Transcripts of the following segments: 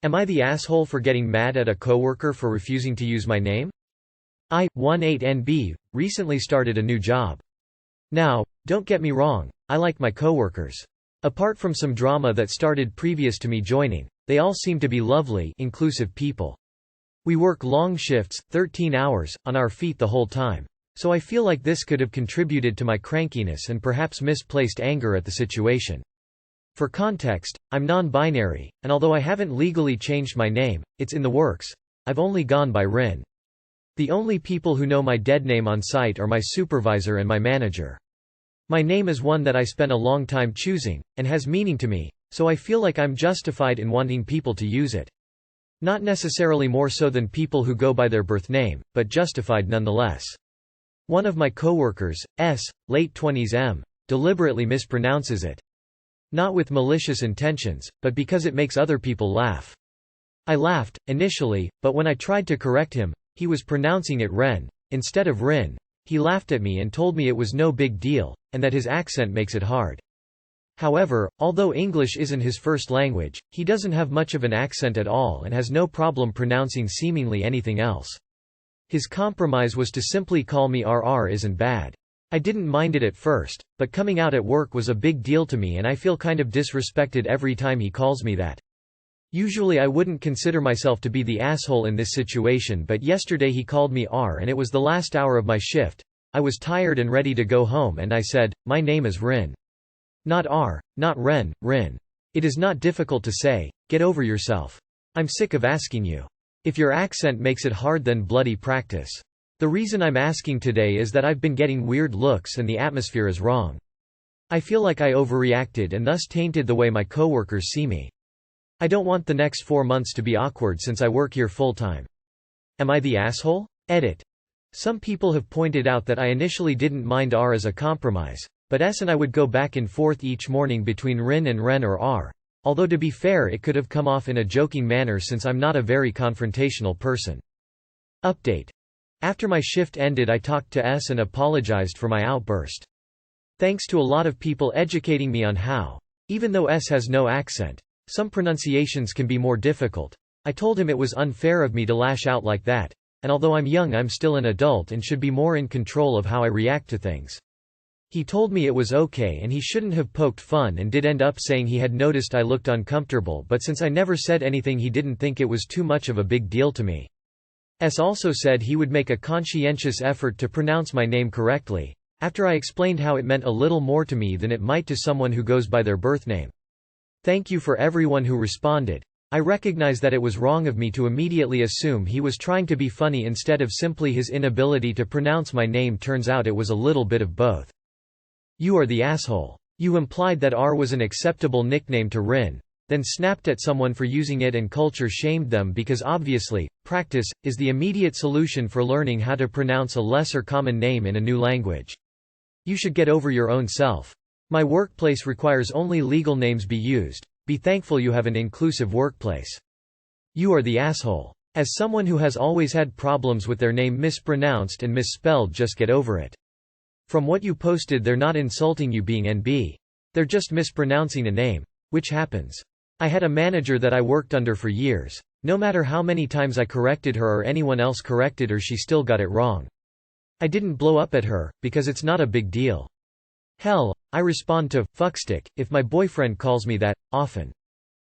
Am I the asshole for getting mad at a coworker for refusing to use my name? I, 18NB, recently started a new job. Now, don't get me wrong, I like my coworkers. Apart from some drama that started previous to me joining, they all seem to be lovely, inclusive people. We work long shifts, 13 hours, on our feet the whole time. So I feel like this could have contributed to my crankiness and perhaps misplaced anger at the situation. For context, I'm non-binary, and although I haven't legally changed my name, it's in the works. I've only gone by Rin. The only people who know my dead name on site are my supervisor and my manager. My name is one that I spent a long time choosing, and has meaning to me, so I feel like I'm justified in wanting people to use it. Not necessarily more so than people who go by their birth name, but justified nonetheless. One of my coworkers, S, late 20s M, deliberately mispronounces it. Not with malicious intentions, but because it makes other people laugh. I laughed, initially, but when I tried to correct him, he was pronouncing it Ren, instead of Rin. He laughed at me and told me it was no big deal, and that his accent makes it hard. However, although English isn't his first language, he doesn't have much of an accent at all and has no problem pronouncing seemingly anything else. His compromise was to simply call me RR isn't bad. I didn't mind it at first, but coming out at work was a big deal to me and I feel kind of disrespected every time he calls me that. Usually I wouldn't consider myself to be the asshole in this situation, but yesterday he called me R and it was the last hour of my shift. I was tired and ready to go home and I said, "My name is Rin. Not R, not Ren, Rin. It is not difficult to say, get over yourself. I'm sick of asking you. If your accent makes it hard, then bloody practice. The reason I'm asking today is that I've been getting weird looks and the atmosphere is wrong. I feel like I overreacted and thus tainted the way my coworkers see me. I don't want the next 4 months to be awkward since I work here full-time. Am I the asshole? Edit. Some people have pointed out that I initially didn't mind R as a compromise, but S and I would go back and forth each morning between Rin and Ren or R. Although to be fair, it could have come off in a joking manner since I'm not a very confrontational person. Update. After my shift ended, I talked to S and apologized for my outburst. Thanks to a lot of people educating me on how, even though S has no accent, some pronunciations can be more difficult. I told him it was unfair of me to lash out like that, and although I'm young, I'm still an adult and should be more in control of how I react to things. He told me it was okay and he shouldn't have poked fun, and did end up saying he had noticed I looked uncomfortable, but since I never said anything, he didn't think it was too much of a big deal to me. S also said he would make a conscientious effort to pronounce my name correctly, after I explained how it meant a little more to me than it might to someone who goes by their birth name. Thank you for everyone who responded. I recognize that it was wrong of me to immediately assume he was trying to be funny instead of simply his inability to pronounce my name. Turns out it was a little bit of both. You are the asshole. You implied that R was an acceptable nickname to Rin, then snapped at someone for using it and culture shamed them because obviously, practice is the immediate solution for learning how to pronounce a lesser common name in a new language. You should get over your own self. My workplace requires only legal names be used. Be thankful you have an inclusive workplace. You are the asshole. As someone who has always had problems with their name mispronounced and misspelled, just get over it. From what you posted, they're not insulting you being NB. They're just mispronouncing a name. Which happens. I had a manager that I worked under for years. No matter how many times I corrected her or anyone else corrected her, she still got it wrong. I didn't blow up at her, because it's not a big deal. Hell, I respond to fuckstick if my boyfriend calls me that, often.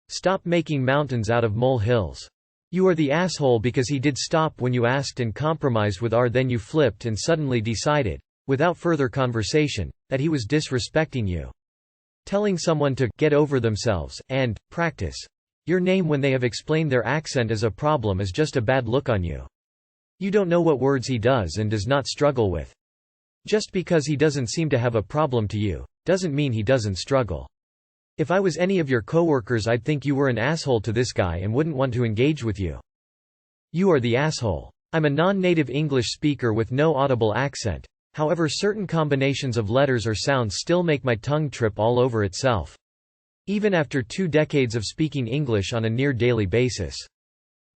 Stop making mountains out of molehills. You are the asshole because he did stop when you asked and compromised with R, then you flipped and suddenly decided, without further conversation, that he was disrespecting you. Telling someone to get over themselves and practice your name when they have explained their accent as a problem is just a bad look on you. You don't know what words he does and does not struggle with. Just because he doesn't seem to have a problem to you, doesn't mean he doesn't struggle. If I was any of your coworkers, I'd think you were an asshole to this guy and wouldn't want to engage with you. You are the asshole. I'm a non-native English speaker with no audible accent. However, certain combinations of letters or sounds still make my tongue trip all over itself. Even after 2 decades of speaking English on a near daily basis.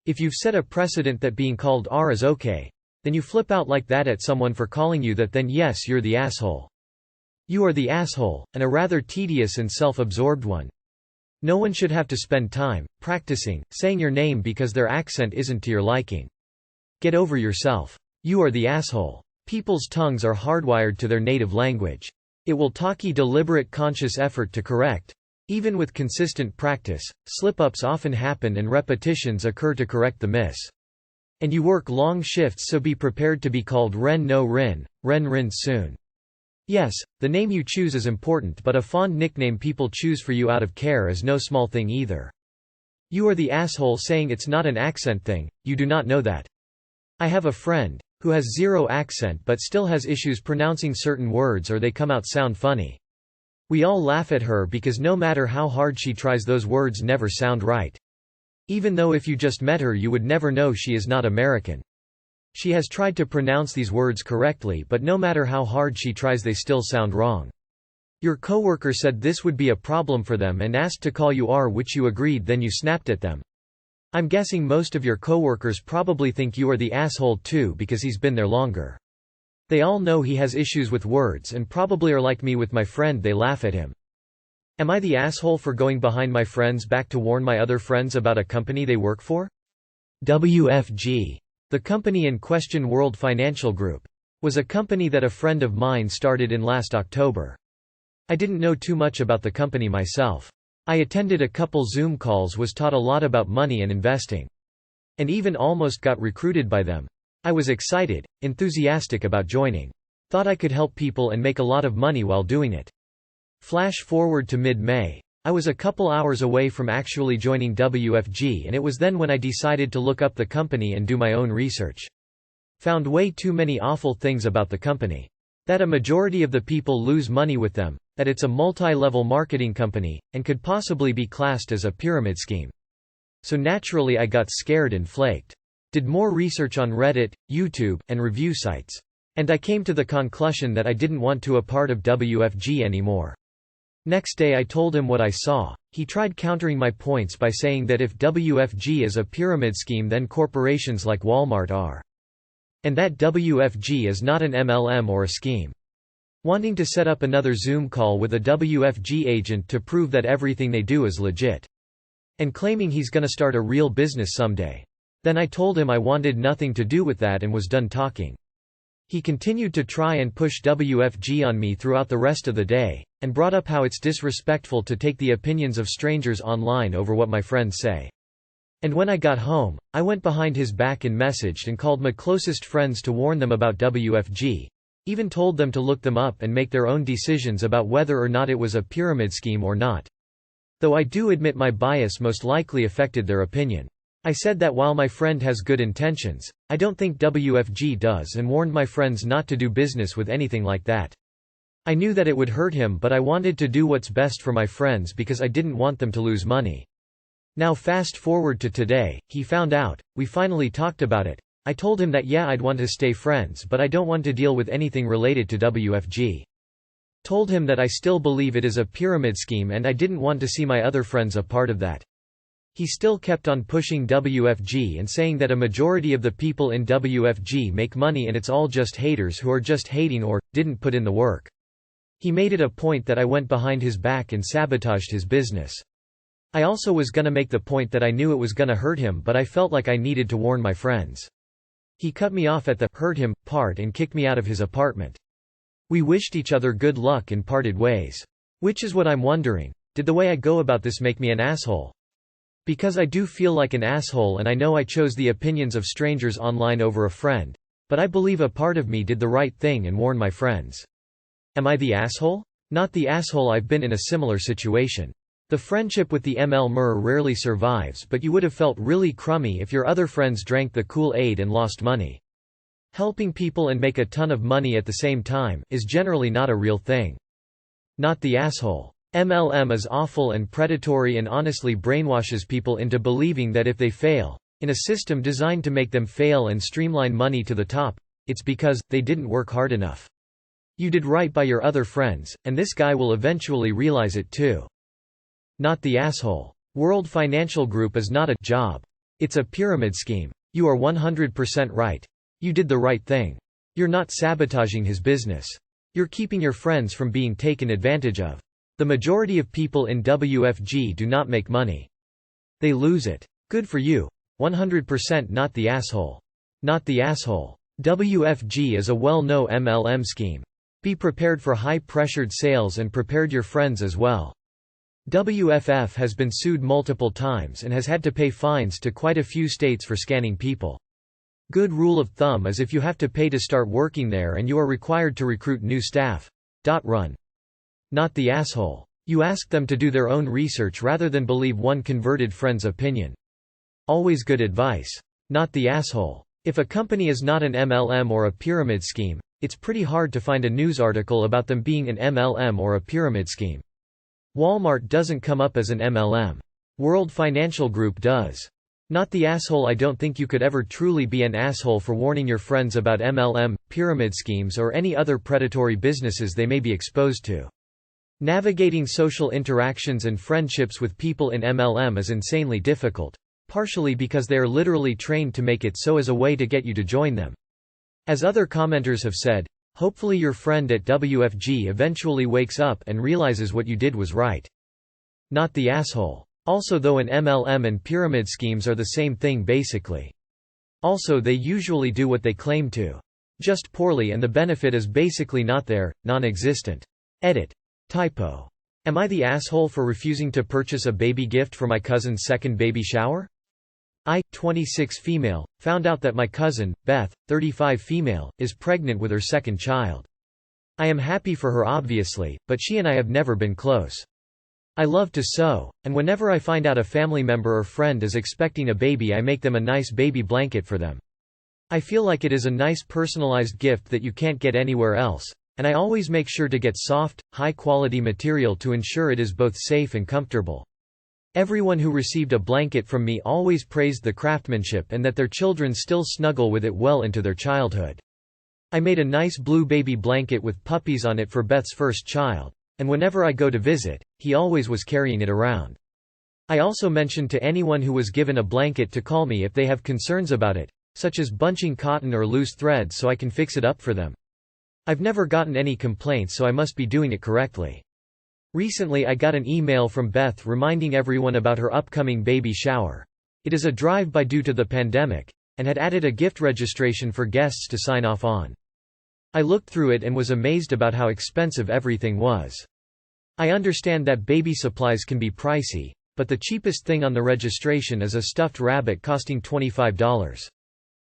If you've set a precedent that being called R is okay, then you flip out like that at someone for calling you that, then yes, you're the asshole. You are the asshole, and a rather tedious and self-absorbed one. No one should have to spend time practicing saying your name because their accent isn't to your liking. Get over yourself. You are the asshole. People's tongues are hardwired to their native language. It will take deliberate conscious effort to correct. Even with consistent practice, slip-ups often happen and repetitions occur to correct the miss. And you work long shifts, so be prepared to be called Ren no Rin, Ren Rin soon. Yes, the name you choose is important, but a fond nickname people choose for you out of care is no small thing either. You are the asshole saying it's not an accent thing, you do not know that. I have a friend who has zero accent but still has issues pronouncing certain words or they come out sound funny. We all laugh at her because no matter how hard she tries, those words never sound right. Even though if you just met her you would never know she is not American. She has tried to pronounce these words correctly, but no matter how hard she tries they still sound wrong. Your coworker said this would be a problem for them and asked to call you R, which you agreed, then you snapped at them. I'm guessing most of your coworkers probably think you are the asshole too because he's been there longer. They all know he has issues with words and probably are like me with my friend, they laugh at him. Am I the asshole for going behind my friend's back to warn my other friends about a company they work for? WFG. The company in question, World Financial Group, was a company that a friend of mine started in last October. I didn't know too much about the company myself. I attended a couple Zoom calls, was taught a lot about money and investing. And even almost got recruited by them. I was excited, enthusiastic about joining. Thought I could help people and make a lot of money while doing it. Flash forward to mid-May. I was a couple hours away from actually joining WFG, and it was then when I decided to look up the company and do my own research. Found way too many awful things about the company. That a majority of the people lose money with them, that it's a multi-level marketing company, and could possibly be classed as a pyramid scheme. So naturally I got scared and flaked. Did more research on Reddit, YouTube, and review sites. And I came to the conclusion that I didn't want to be a part of WFG anymore. Next day I told him what I saw. He tried countering my points by saying that if WFG is a pyramid scheme then corporations like Walmart are. And that WFG is not an MLM or a scheme. Wanting to set up another Zoom call with a WFG agent to prove that everything they do is legit. And claiming he's gonna start a real business someday. Then I told him I wanted nothing to do with that and was done talking. He continued to try and push WFG on me throughout the rest of the day, and brought up how it's disrespectful to take the opinions of strangers online over what my friends say. And when I got home, I went behind his back and messaged and called my closest friends to warn them about WFG. Even told them to look them up and make their own decisions about whether or not it was a pyramid scheme or not. Though I do admit my bias most likely affected their opinion. I said that while my friend has good intentions, I don't think WFG does, and warned my friends not to do business with anything like that. I knew that it would hurt him, but I wanted to do what's best for my friends because I didn't want them to lose money. Now fast forward to today, he found out, we finally talked about it. I told him that yeah, I'd want to stay friends, but I don't want to deal with anything related to WFG. Told him that I still believe it is a pyramid scheme and I didn't want to see my other friends a part of that. He still kept on pushing WFG and saying that a majority of the people in WFG make money and it's all just haters who are just hating or didn't put in the work. He made it a point that I went behind his back and sabotaged his business. I also was gonna make the point that I knew it was gonna hurt him, but I felt like I needed to warn my friends. He cut me off at the hurt him part and kicked me out of his apartment. We wished each other good luck and parted ways. Which is what I'm wondering. Did the way I go about this make me an asshole? Because I do feel like an asshole, and I know I chose the opinions of strangers online over a friend. But I believe a part of me did the right thing and warned my friends. Am I the asshole? Not the asshole. I've been in a similar situation. The friendship with the MLM rarely survives, but you would have felt really crummy if your other friends drank the Kool-Aid and lost money. Helping people and make a ton of money at the same time is generally not a real thing. Not the asshole. MLM is awful and predatory and honestly brainwashes people into believing that if they fail, in a system designed to make them fail and streamline money to the top, it's because they didn't work hard enough. You did right by your other friends, and this guy will eventually realize it too. Not the asshole. World Financial Group is not a job. It's a pyramid scheme. You are 100% right. You did the right thing. You're not sabotaging his business. You're keeping your friends from being taken advantage of. The majority of people in WFG do not make money. They lose it. Good for you. 100% not the asshole. Not the asshole. WFG is a well-known MLM scheme. Be prepared for high-pressured sales and prepared your friends as well. WFF has been sued multiple times and has had to pay fines to quite a few states for scanning people. Good rule of thumb is if you have to pay to start working there and you are required to recruit new staff. Run. Not the asshole. You ask them to do their own research rather than believe one converted friend's opinion. Always good advice. Not the asshole. If a company is not an MLM or a pyramid scheme, it's pretty hard to find a news article about them being an MLM or a pyramid scheme. Walmart doesn't come up as an MLM. World Financial Group does. Not the asshole. I don't think you could ever truly be an asshole for warning your friends about MLM, pyramid schemes or any other predatory businesses they may be exposed to. Navigating social interactions and friendships with people in MLM is insanely difficult, partially because they are literally trained to make it so as a way to get you to join them. As other commenters have said, hopefully your friend at WFG eventually wakes up and realizes what you did was right. Not the asshole. Also, though an MLM and pyramid schemes are the same thing basically. Also, they usually do what they claim to. Just poorly, and the benefit is basically not there, non-existent. Edit. Typo. Am I the asshole for refusing to purchase a baby gift for my cousin's second baby shower? I, 26 female, found out that my cousin, Beth, 35 female, is pregnant with her second child. I am happy for her obviously, but she and I have never been close. I love to sew, and whenever I find out a family member or friend is expecting a baby, I make them a nice baby blanket for them. I feel like it is a nice personalized gift that you can't get anywhere else. And I always make sure to get soft, high-quality material to ensure it is both safe and comfortable. Everyone who received a blanket from me always praised the craftsmanship and that their children still snuggle with it well into their childhood. I made a nice blue baby blanket with puppies on it for Beth's first child, and whenever I go to visit, he always was carrying it around. I also mentioned to anyone who was given a blanket to call me if they have concerns about it, such as bunching cotton or loose threads, so I can fix it up for them. I've never gotten any complaints, so I must be doing it correctly. Recently I got an email from Beth reminding everyone about her upcoming baby shower. It is a drive-by due to the pandemic, and had added a gift registration for guests to sign off on. I looked through it and was amazed about how expensive everything was. I understand that baby supplies can be pricey, but the cheapest thing on the registration is a stuffed rabbit costing $25.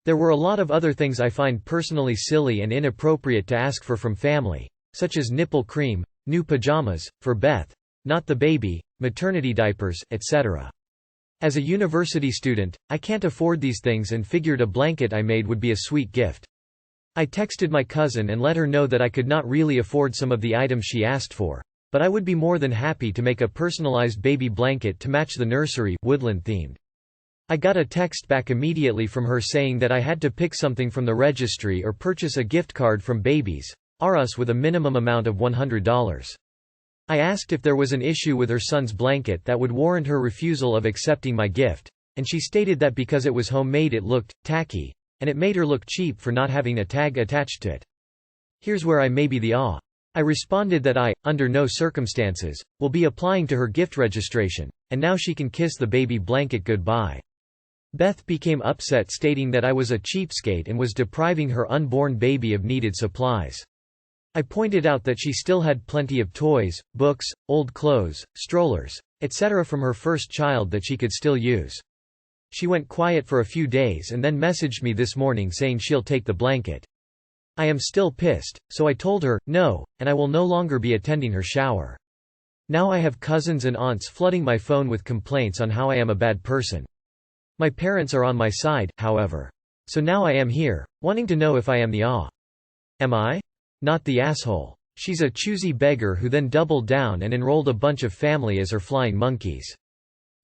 There were a lot of other things I find personally silly and inappropriate to ask for from family, such as nipple cream, new pajamas, for Beth, not the baby, maternity diapers, etc. As a university student, I can't afford these things and figured a blanket I made would be a sweet gift. I texted my cousin and let her know that I could not really afford some of the items she asked for, but I would be more than happy to make a personalized baby blanket to match the nursery, woodland themed. I got a text back immediately from her saying that I had to pick something from the registry or purchase a gift card from Babies R Us with a minimum amount of $100. I asked if there was an issue with her son's blanket that would warrant her refusal of accepting my gift, and she stated that because it was homemade it looked tacky, and it made her look cheap for not having a tag attached to it. Here's where I may be the awe. I responded that I, under no circumstances, will be applying to her gift registration, and now she can kiss the baby blanket goodbye. Beth became upset, stating that I was a cheapskate and was depriving her unborn baby of needed supplies. I pointed out that she still had plenty of toys, books, old clothes, strollers, etc. from her first child that she could still use. She went quiet for a few days and then messaged me this morning saying she'll take the blanket. I am still pissed, so I told her, no, and I will no longer be attending her shower. Now I have cousins and aunts flooding my phone with complaints on how I am a bad person. My parents are on my side, however. So now I am here, wanting to know if I am the awe. Am I? Not the asshole. She's a choosy beggar who then doubled down and enrolled a bunch of family as her flying monkeys.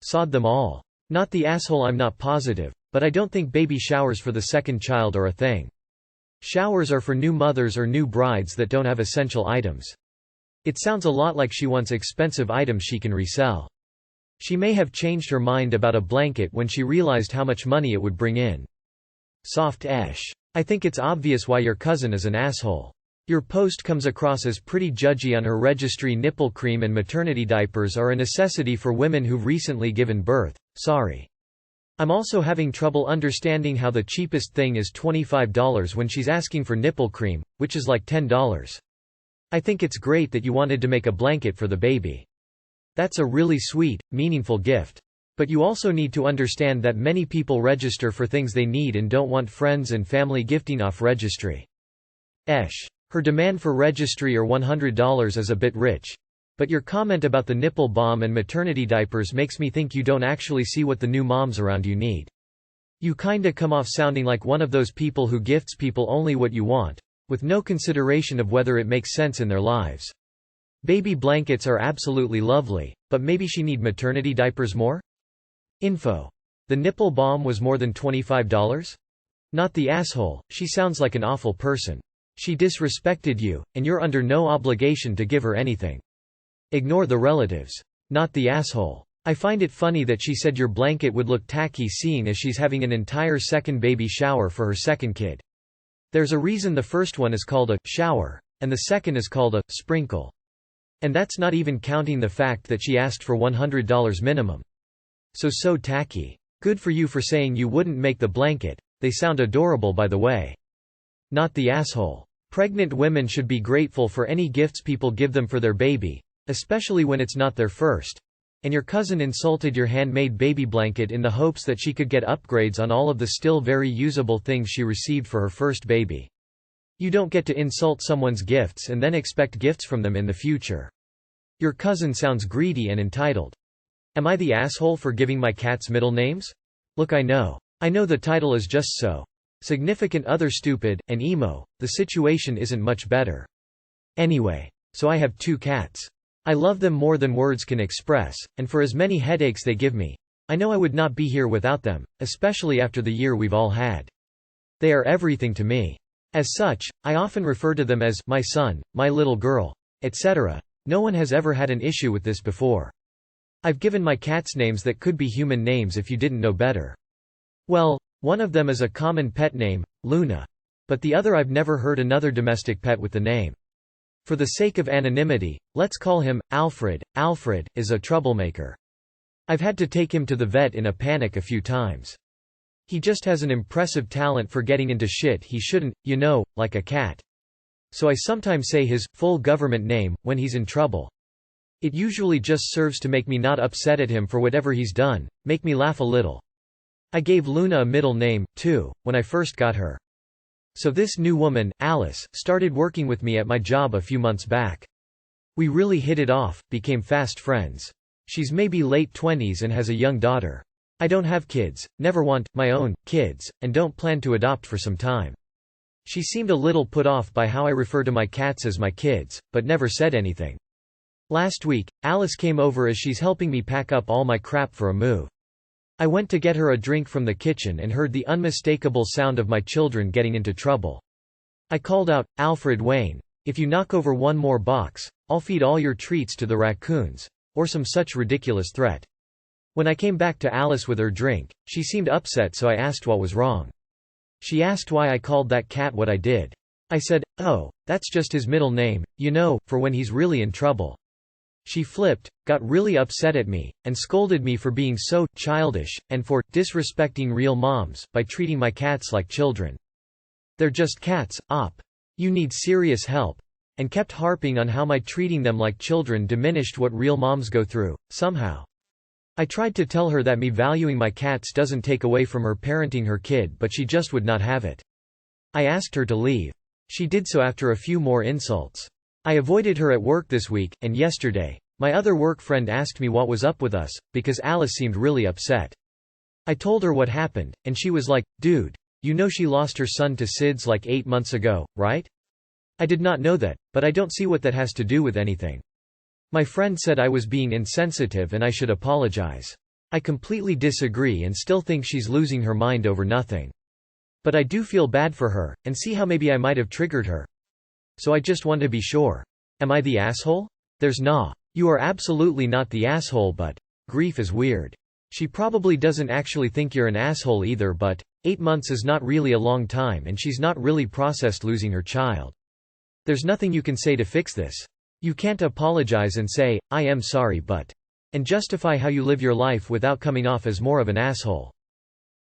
Sod them all. Not the asshole. I'm not positive, but I don't think baby showers for the second child are a thing. Showers are for new mothers or new brides that don't have essential items. It sounds a lot like she wants expensive items she can resell. She may have changed her mind about a blanket when she realized how much money it would bring in. Soft-esh. I think it's obvious why your cousin is an asshole. Your post comes across as pretty judgy on her registry. Nipple cream and maternity diapers are a necessity for women who've recently given birth. Sorry. I'm also having trouble understanding how the cheapest thing is $25 when she's asking for nipple cream, which is like $10. I think it's great that you wanted to make a blanket for the baby. That's a really sweet, meaningful gift. But you also need to understand that many people register for things they need and don't want friends and family gifting off registry. Her demand for registry or $100 is a bit rich. But your comment about the nipple balm and maternity diapers makes me think you don't actually see what the new moms around you need. You kinda come off sounding like one of those people who gifts people only what you want, with no consideration of whether it makes sense in their lives. Baby blankets are absolutely lovely, but maybe she need maternity diapers more? Info. The nipple balm was more than $25? Not the asshole, she sounds like an awful person. She disrespected you, and you're under no obligation to give her anything. Ignore the relatives. Not the asshole. I find it funny that she said your blanket would look tacky seeing as she's having an entire second baby shower for her second kid. There's a reason the first one is called a shower, and the second is called a sprinkle. And that's not even counting the fact that she asked for $100 minimum. So tacky. Good for you for saying you wouldn't make the blanket. They sound adorable, by the way. Not the asshole. Pregnant women should be grateful for any gifts people give them for their baby, especially when it's not their first. And your cousin insulted your handmade baby blanket in the hopes that she could get upgrades on all of the still very usable things she received for her first baby. You don't get to insult someone's gifts and then expect gifts from them in the future. Your cousin sounds greedy and entitled. Am I the asshole for giving my cats middle names? Look, I know the title is just so significant other stupid, and emo, the situation isn't much better. Anyway, so I have 2 cats. I love them more than words can express, and for as many headaches they give me, I know I would not be here without them, especially after the year we've all had. They are everything to me. As such, I often refer to them as my son, my little girl, etc. No one has ever had an issue with this before. I've given my cats names that could be human names if you didn't know better. Well, one of them is a common pet name, Luna. But the other I've never heard another domestic pet with the name. For the sake of anonymity, let's call him Alfred. Alfred is a troublemaker. I've had to take him to the vet in a panic a few times. He just has an impressive talent for getting into shit he shouldn't, like a cat. So I sometimes say his full government name when he's in trouble. It usually just serves to make me not upset at him for whatever he's done, make me laugh a little. I gave Luna a middle name, too, when I first got her. So this new woman, Alice, started working with me at my job a few months back. We really hit it off, became fast friends. She's maybe late 20s and has a young daughter. I don't have kids, never want my own kids, and don't plan to adopt for some time. She seemed a little put off by how I refer to my cats as my kids, but never said anything. Last week, Alice came over as she's helping me pack up all my crap for a move. I went to get her a drink from the kitchen and heard the unmistakable sound of my children getting into trouble. I called out, "Alfred Wayne, if you knock over one more box, I'll feed all your treats to the raccoons," or some such ridiculous threat. When I came back to Alice with her drink, she seemed upset, so I asked what was wrong. She asked why I called that cat what I did. I said, "Oh, that's just his middle name, for when he's really in trouble." She flipped, got really upset at me, and scolded me for being so childish, and for disrespecting real moms by treating my cats like children. "They're just cats, op. You need serious help," and kept harping on how my treating them like children diminished what real moms go through, somehow. I tried to tell her that me valuing my cats doesn't take away from her parenting her kid, but she just would not have it. I asked her to leave. She did so after a few more insults. I avoided her at work this week, and yesterday, my other work friend asked me what was up with us, because Alice seemed really upset. I told her what happened, and she was like, "Dude, she lost her son to SIDS like 8 months ago, right?" I did not know that, but I don't see what that has to do with anything. My friend said I was being insensitive and I should apologize. I completely disagree and still think she's losing her mind over nothing. But I do feel bad for her, and see how maybe I might have triggered her. So I just want to be sure. Am I the asshole? There's nah. You are absolutely not the asshole, but grief is weird. She probably doesn't actually think you're an asshole either, but 8 months is not really a long time and she's not really processed losing her child. There's nothing you can say to fix this. You can't apologize and say, "I am sorry but," and justify how you live your life without coming off as more of an asshole.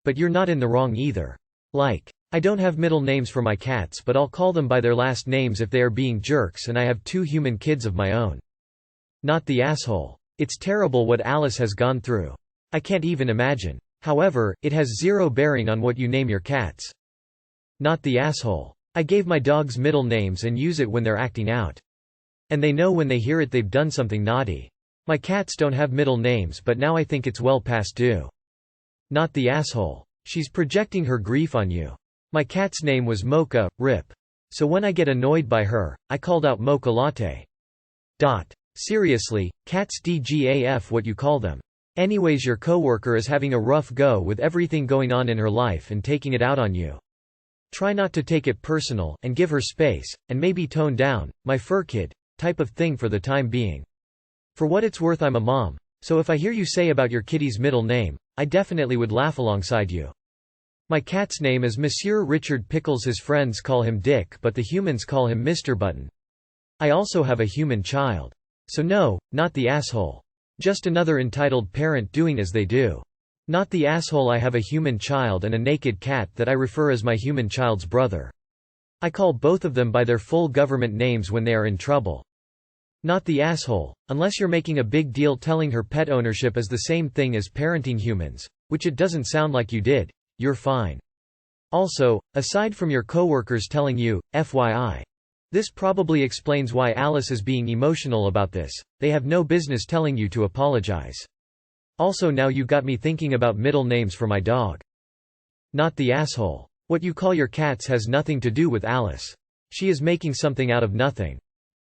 But you're not in the wrong either. Like, I don't have middle names for my cats, but I'll call them by their last names if they are being jerks, and I have 2 human kids of my own. Not the asshole. It's terrible what Alice has gone through. I can't even imagine. However, it has zero bearing on what you name your cats. Not the asshole. I gave my dogs middle names and use it when they're acting out. And they know when they hear it they've done something naughty. My cats don't have middle names, but now I think it's well past due. Not the asshole. She's projecting her grief on you. My cat's name was Mocha, RIP. So when I get annoyed by her, I called out Mocha Latte. Seriously, cats DGAF what you call them. Anyways, your coworker is having a rough go with everything going on in her life and taking it out on you. Try not to take it personal, and give her space, and maybe tone down, my fur kid, type of thing for the time being. For what it's worth, I'm a mom, so if I hear you say about your kitty's middle name, I definitely would laugh alongside you. My cat's name is Monsieur Richard Pickles. His friends call him Dick, but the humans call him Mr. Button. I also have a human child. So no, not the asshole. Just another entitled parent doing as they do. Not the asshole. I have a human child and a naked cat that I refer as my human child's brother. I call both of them by their full government names when they are in trouble. Not the asshole. Unless you're making a big deal telling her pet ownership is the same thing as parenting humans, which it doesn't sound like you did, you're fine. Also, aside from your coworkers telling you, FYI. This probably explains why Alice is being emotional about this. They have no business telling you to apologize. Also, now you got me thinking about middle names for my dog. Not the asshole. What you call your cats has nothing to do with Alice. She is making something out of nothing.